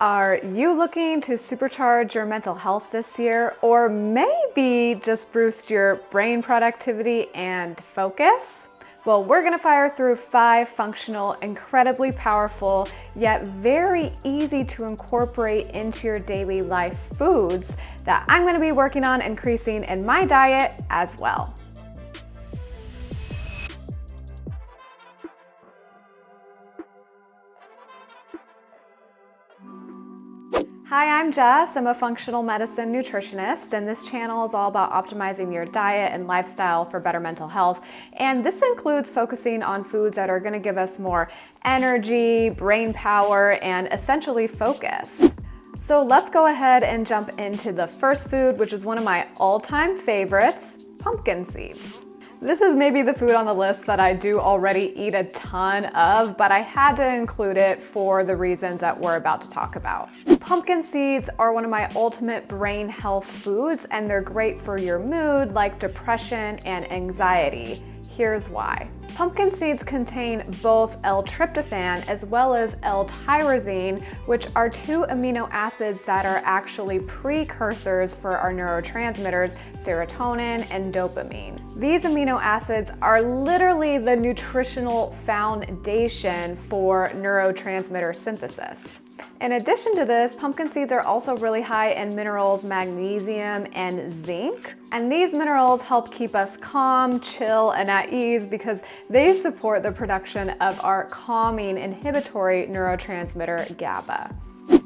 Are you looking to supercharge your mental health this year, or maybe just boost your brain productivity and focus? Well, we're gonna fire through 5 functional, incredibly powerful, yet very easy to incorporate into your daily life foods that I'm gonna be working on increasing in my diet as well. Hi, I'm Jess. I'm a functional medicine nutritionist, and this channel is all about optimizing your diet and lifestyle for better mental health. And this includes focusing on foods that are going to give us more energy, brain power, and essentially focus. So let's go ahead and jump into the first food, which is one of my all-time favorites, pumpkin seeds. This is maybe the food on the list that I do already eat a ton of, but I had to include it for the reasons that we're about to talk about. Pumpkin seeds are one of my ultimate brain health foods, and they're great for your mood, like depression and anxiety. Here's why. Pumpkin seeds contain both L-tryptophan as well as L-tyrosine, which are 2 amino acids that are actually precursors for our neurotransmitters, serotonin and dopamine. These amino acids are literally the nutritional foundation for neurotransmitter synthesis. In addition to this, pumpkin seeds are also really high in minerals, magnesium, and zinc. And these minerals help keep us calm, chill, and at ease because they support the production of our calming inhibitory neurotransmitter GABA.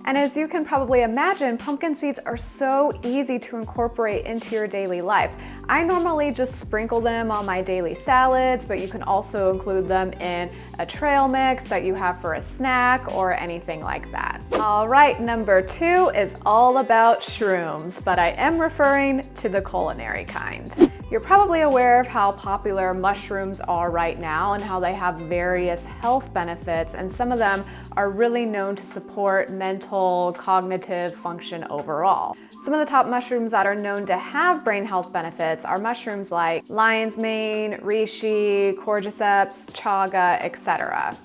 And as you can probably imagine, pumpkin seeds are so easy to incorporate into your daily life. I normally just sprinkle them on my daily salads, but you can also include them in a trail mix that you have for a snack or anything like that. All right, number 2 is all about shrooms, but I am referring to the culinary kind. You're probably aware of how popular mushrooms are right now and how they have various health benefits, and some of them are really known to support mental, cognitive function overall. Some of the top mushrooms that are known to have brain health benefits are mushrooms like lion's mane, reishi, cordyceps, chaga, etc.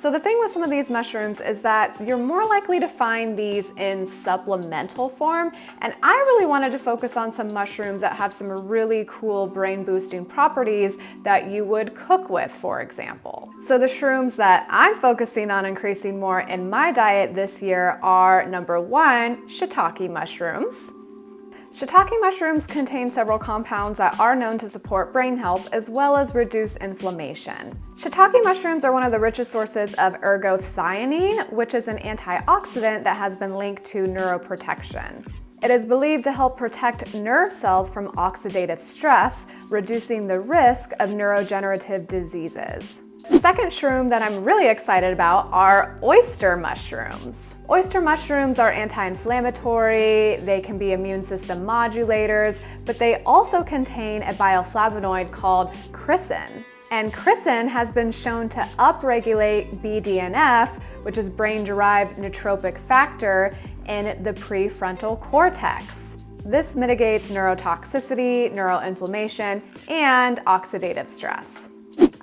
So the thing with some of these mushrooms is that you're more likely to find these in supplemental form, and I really wanted to focus on some mushrooms that have some really cool brain boosting properties that you would cook with, for example. So the shrooms that I'm focusing on increasing more in my diet this year are number 1, shiitake mushrooms. Shiitake mushrooms contain several compounds that are known to support brain health as well as reduce inflammation. Shiitake mushrooms are one of the richest sources of ergothioneine, which is an antioxidant that has been linked to neuroprotection. It is believed to help protect nerve cells from oxidative stress, reducing the risk of neurodegenerative diseases. Second shroom that I'm really excited about are oyster mushrooms. Oyster mushrooms are anti-inflammatory, they can be immune system modulators, but they also contain a bioflavonoid called chrysin. And chrysin has been shown to upregulate BDNF, which is brain-derived nootropic factor, in the prefrontal cortex. This mitigates neurotoxicity, neuroinflammation, and oxidative stress.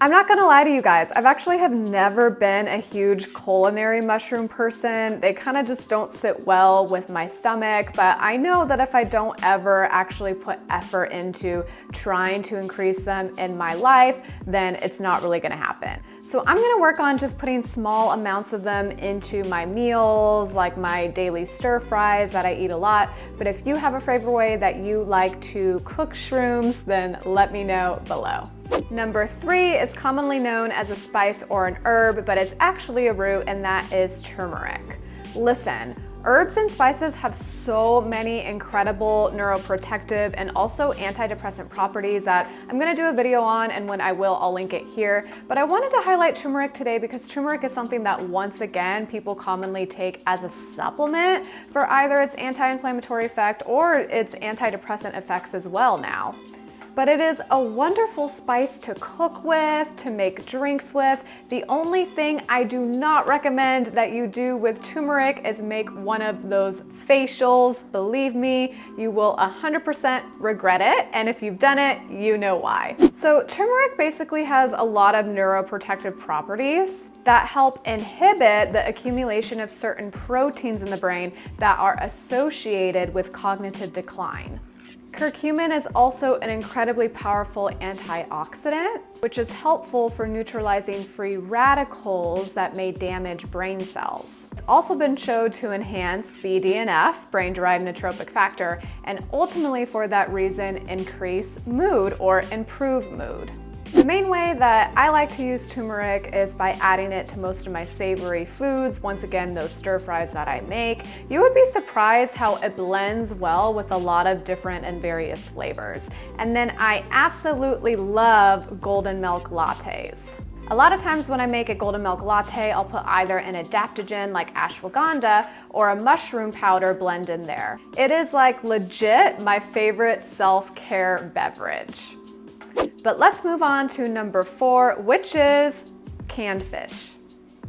I'm not gonna lie to you guys, I've actually have never been a huge culinary mushroom person. They kind of just don't sit well with my stomach, but I know that if I don't ever actually put effort into trying to increase them in my life, then it's not really gonna happen. So I'm gonna work on just putting small amounts of them into my meals, like my daily stir fries that I eat a lot. But if you have a favorite way that you like to cook shrooms, then let me know below. Number 3 is commonly known as a spice or an herb, but it's actually a root, and that is turmeric. Listen, herbs and spices have so many incredible neuroprotective and also antidepressant properties that I'm gonna do a video on, and when I will, I'll link it here. But I wanted to highlight turmeric today because turmeric is something that, once again, people commonly take as a supplement for either its anti-inflammatory effect or its antidepressant effects as well now. but it is a wonderful spice to cook with, to make drinks with. The only thing I do not recommend that you do with turmeric is make one of those facials. Believe me, you will 100% regret it, and if you've done it, you know why. So turmeric basically has a lot of neuroprotective properties that help inhibit the accumulation of certain proteins in the brain that are associated with cognitive decline. Curcumin is also an incredibly powerful antioxidant, which is helpful for neutralizing free radicals that may damage brain cells. It's also been shown to enhance BDNF, brain-derived neurotrophic factor, and ultimately for that reason increase mood or improve mood. The main way that I like to use turmeric is by adding it to most of my savory foods. Once again, those stir fries that I make. You would be surprised how it blends well with a lot of different and various flavors. And then I absolutely love golden milk lattes. A lot of times when I make a golden milk latte, I'll put either an adaptogen like ashwagandha or a mushroom powder blend in there. It is like legit my favorite self-care beverage. But let's move on to number 4, which is canned fish.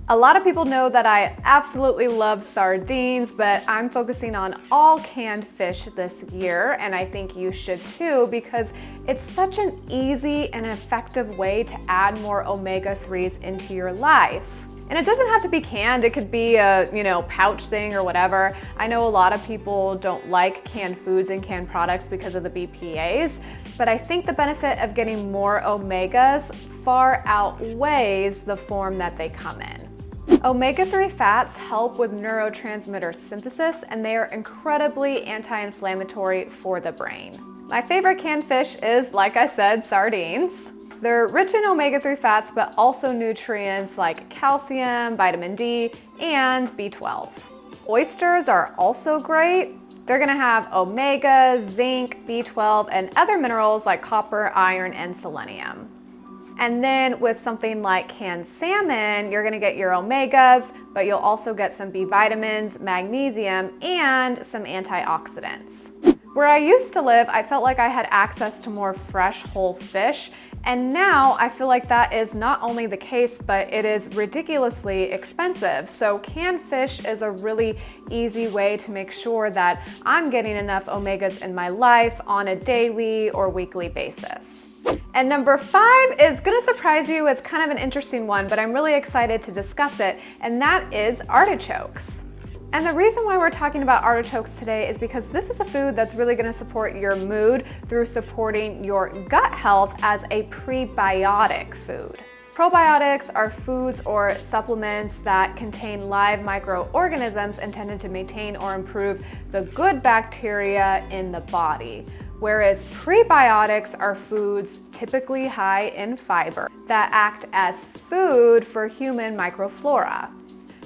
A lot of people know that I absolutely love sardines, but I'm focusing on all canned fish this year, and I think you should too, because it's such an easy and effective way to add more omega-3s into your life. And it doesn't have to be canned, it could be a pouch thing or whatever. I know a lot of people don't like canned foods and canned products because of the BPAs, but I think the benefit of getting more omegas far outweighs the form that they come in. Omega-3 fats help with neurotransmitter synthesis, and they are incredibly anti-inflammatory for the brain. My favorite canned fish is, like I said, sardines. They're rich in omega-3 fats, but also nutrients like calcium, vitamin D, and B12. Oysters are also great. They're gonna have omega, zinc, B12, and other minerals like copper, iron, and selenium. And then with something like canned salmon, you're gonna get your omegas, but you'll also get some B vitamins, magnesium, and some antioxidants. Where I used to live, I felt like I had access to more fresh, whole fish, and now I feel like that is not only the case, but it is ridiculously expensive. So canned fish is a really easy way to make sure that I'm getting enough omegas in my life on a daily or weekly basis. And number 5 is gonna surprise you. It's kind of an interesting one, but I'm really excited to discuss it, and that is artichokes. And the reason why we're talking about artichokes today is because this is a food that's really gonna support your mood through supporting your gut health as a prebiotic food. Probiotics are foods or supplements that contain live microorganisms intended to maintain or improve the good bacteria in the body. Whereas prebiotics are foods typically high in fiber that act as food for human microflora.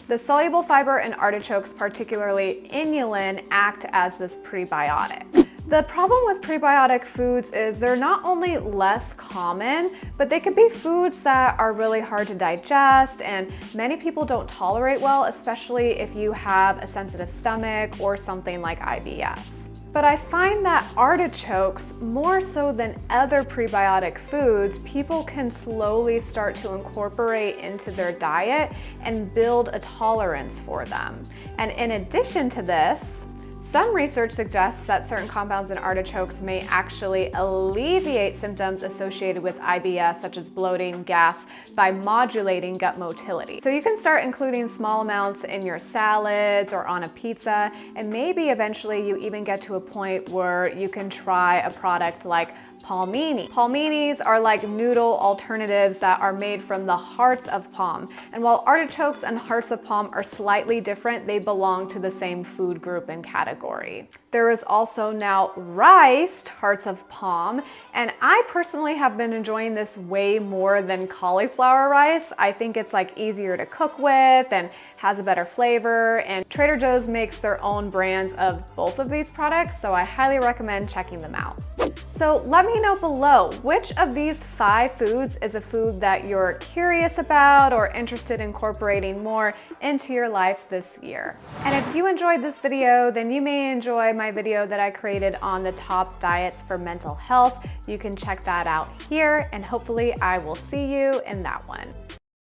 The soluble fiber in artichokes, particularly inulin, act as this prebiotic. The problem with prebiotic foods is they're not only less common, but they could be foods that are really hard to digest, and many people don't tolerate well, especially if you have a sensitive stomach or something like IBS. But I find that artichokes, more so than other prebiotic foods, people can slowly start to incorporate into their diet and build a tolerance for them. And in addition to this, some research suggests that certain compounds in artichokes may actually alleviate symptoms associated with IBS, such as bloating, gas, by modulating gut motility. So you can start including small amounts in your salads or on a pizza, and maybe eventually you even get to a point where you can try a product like palmini. Palminis are like noodle alternatives that are made from the hearts of palm. And while artichokes and hearts of palm are slightly different, they belong to the same food group and category. There is also now riced hearts of palm, and I personally have been enjoying this way more than cauliflower rice. I think it's like easier to cook with and has a better flavor, and Trader Joe's makes their own brands of both of these products, so I highly recommend checking them out. So let me me know below, which of these 5 foods is a food that you're curious about or interested in incorporating more into your life this year. And if you enjoyed this video, then you may enjoy my video that I created on the top diets for mental health. You can check that out here, and hopefully I will see you in that one.